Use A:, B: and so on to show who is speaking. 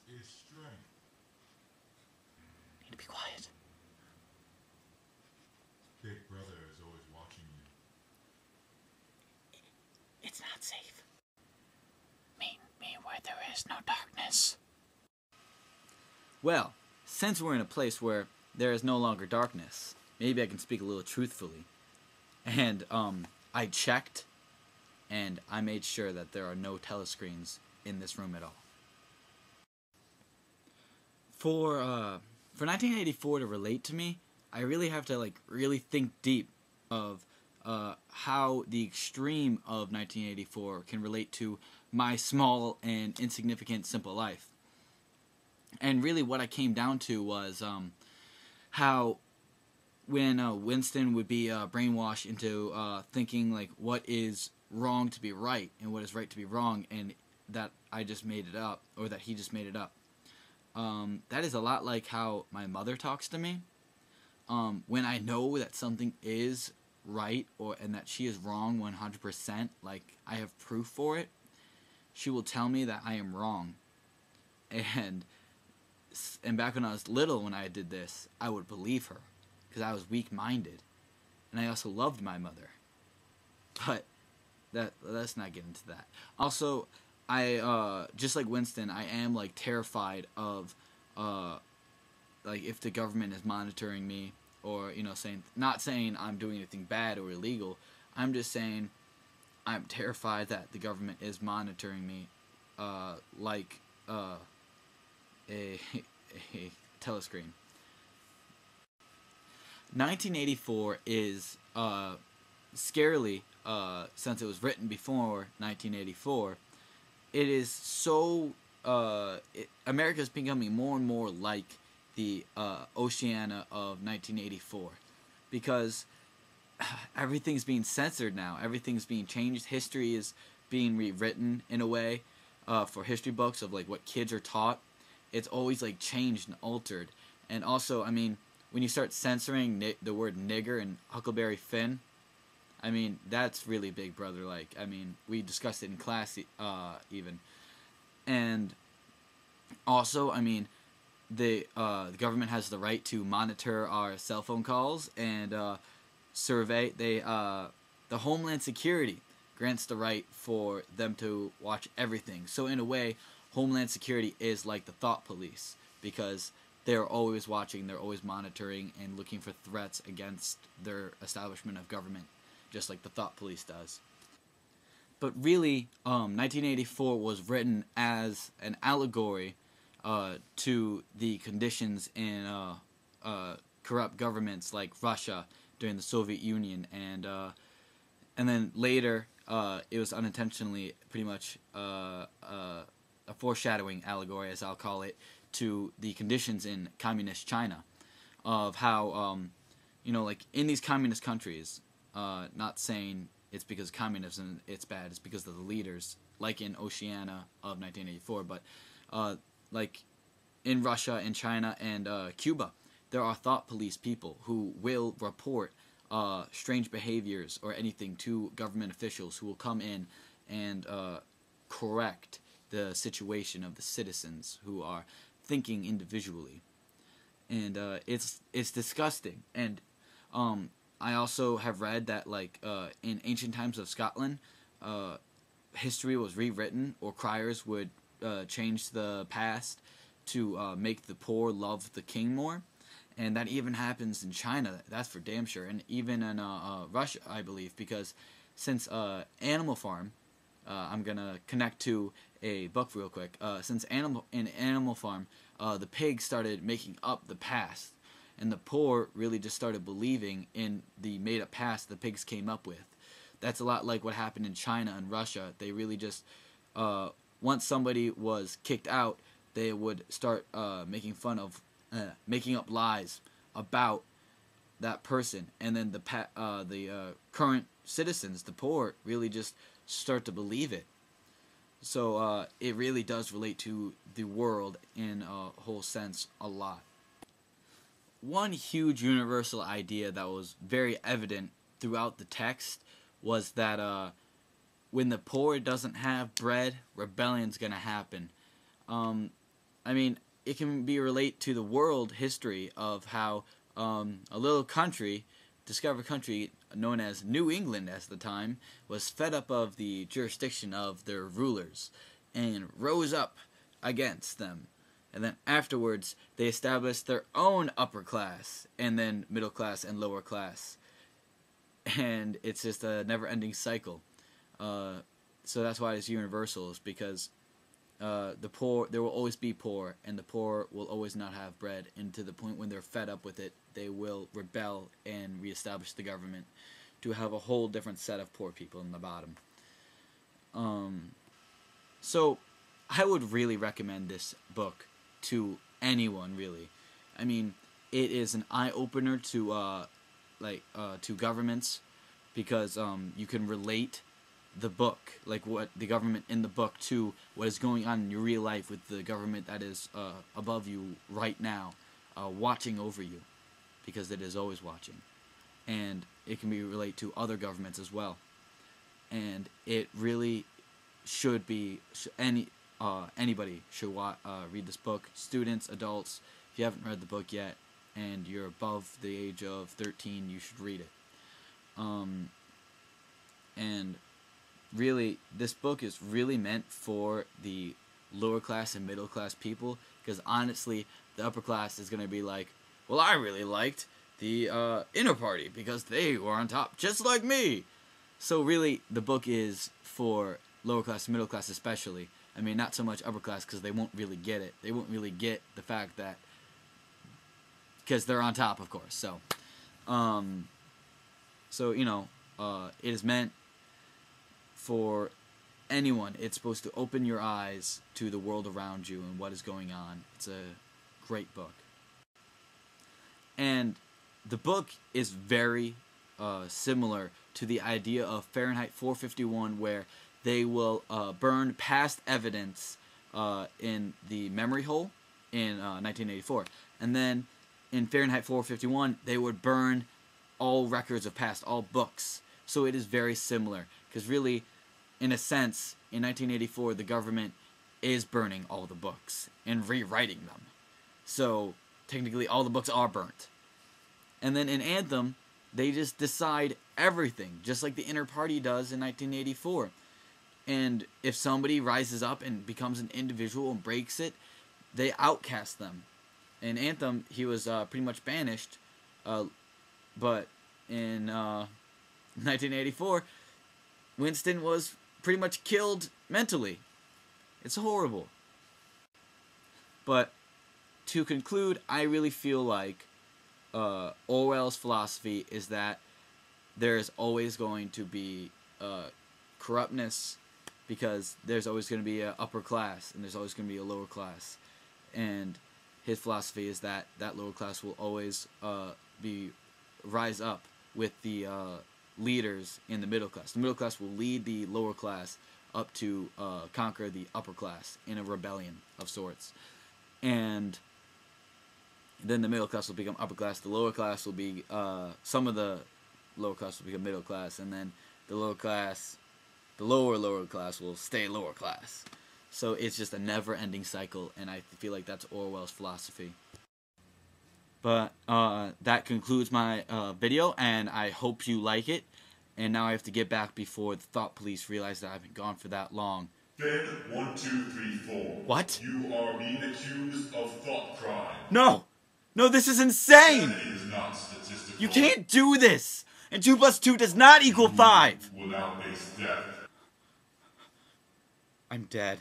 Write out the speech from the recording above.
A: is strength.
B: Need to be quiet.
A: Big Brother is always watching you.
B: It's not safe. Me where there is no darkness. Well, since we're in a place where there is no longer darkness, maybe I can speak a little truthfully. And I checked, and I made sure that there are no telescreens in this room at all. For 1984 to relate to me, I really have to really think deep of how the extreme of 1984 can relate to my small and insignificant simple life. And really what I came down to was how when Winston would be brainwashed into thinking what is wrong to be right and what is right to be wrong, and that I just made it up, or that he just made it up. That is a lot like how my mother talks to me. When I know that something is right and that she is wrong 100%, I have proof for it, she will tell me that I am wrong. And back when I was little, when I did this, I would believe her because I was weak-minded, and I also loved my mother. But let's not get into that. Also, I just like Winston, I am terrified of if the government is monitoring me, or not saying I'm doing anything bad or illegal. I'm just saying I'm terrified that the government is monitoring me, like a telescreen. 1984 is scarily, since it was written before 1984, it is so America is becoming more and more like the Oceania of 1984, because everything's being censored now. Everything's being changed. History is being rewritten in a way for history books of what kids are taught. It's always changed and altered. And also, I mean, when you start censoring the word nigger and Huckleberry Finn, I mean, that's really Big Brother like. I mean, we discussed it in class even. And also, I mean, the government has the right to monitor our cell phone calls and survey. The Homeland Security grants the right for them to watch everything. So in a way, Homeland Security is like the thought police, because they're always watching, they're always monitoring and looking for threats against their establishment of government, just like the thought police does. But really, 1984 was written as an allegory to the conditions in corrupt governments like Russia during the Soviet Union, and then later it was unintentionally pretty much a foreshadowing allegory, as I'll call it, to the conditions in communist China, of how in these communist countries, not saying it's because communism it's bad, it's because of the leaders, like in Oceania of 1984, but in Russia and China and Cuba, there are thought police people who will report strange behaviors or anything to government officials, who will come in and correct the situation of the citizens who are thinking individually. And it's disgusting. And I also have read that in ancient times of Scotland, history was rewritten, or criers would change the past to make the poor love the king more. And that even happens in China, that's for damn sure. And even in Russia, I believe, because since Animal Farm, I'm going to connect to a book real quick. Since in Animal Farm, the pigs started making up the past, and the poor really just started believing in the made-up past the pigs came up with. That's a lot like what happened in China and Russia. They really just, once somebody was kicked out, they would start making fun of, making up lies about that person, and then the current citizens, the poor, really just start to believe it. So it really does relate to the world in a whole sense a lot. One huge universal idea that was very evident throughout the text was that when the poor doesn't have bread, rebellion's gonna happen. I mean, it can be relate to the world history of how a little country, discovered country known as New England at the time, was fed up of the jurisdiction of their rulers and rose up against them. And then afterwards, they established their own upper class, and then middle class and lower class. And it's just a never-ending cycle. So that's why it's universal, is because the poor, there will always be poor, and the poor will always not have bread. And to the point when they're fed up with it, they will rebel and reestablish the government to have a whole different set of poor people in the bottom. So I would really recommend this book to anyone, really. I mean, it is an eye-opener to to governments, because you can relate the book, like what the government in the book, to what is going on in your real life with the government that is above you right now, watching over you, because it is always watching. And it can be relate to other governments as well. And it really should be, anybody should read this book. Students, adults, if you haven't read the book yet and you're above the age of 13, you should read it. And really, this book is really meant for the lower class and middle class people, because honestly, the upper class is going to be like, well, I really liked the inner party because they were on top, just like me. So really, the book is for lower class and middle class especially. I mean, not so much upper class, because they won't really get it. They won't really get the fact that, because they're on top, of course. So, you know, it is meant for anyone. It's supposed to open your eyes to the world around you and what is going on. It's a great book. And the book is very similar to the idea of Fahrenheit 451, where they will burn past evidence in the memory hole in 1984. And then in Fahrenheit 451, they would burn all records of past, all books. So it is very similar, because really, in a sense, in 1984, the government is burning all the books and rewriting them. So technically, all the books are burnt. And then in Anthem, they just decide everything, just like the inner party does in 1984. And if somebody rises up and becomes an individual and breaks it, they outcast them. In Anthem, he was pretty much banished, but in 1984, Winston was pretty much killed mentally. It's horrible. But to conclude, I really feel like Orwell's philosophy is that there is always going to be corruptness, because there's always going to be an upper class and there's always going to be a lower class. And his philosophy is that that lower class will always rise up with the leaders in the middle class. The middle class will lead the lower class up to conquer the upper class in a rebellion of sorts. And then the middle class will become upper class. The lower class will be, some of the lower class will become middle class. And then the lower class, the lower class will stay lower class. So it's just a never-ending cycle, and I feel like that's Orwell's philosophy. But that concludes my video, and I hope you like it. And now I have to get back before the thought police realize that I've been gone for that long.
A: Fed 1, 2, 3, 4.
B: What?
A: You are being accused of thought crime.
B: No! No, this is insane!
A: It is not statistical.
B: You can't do this! And 2 plus 2 does not equal 5!
A: Will now face death.
B: I'm dead.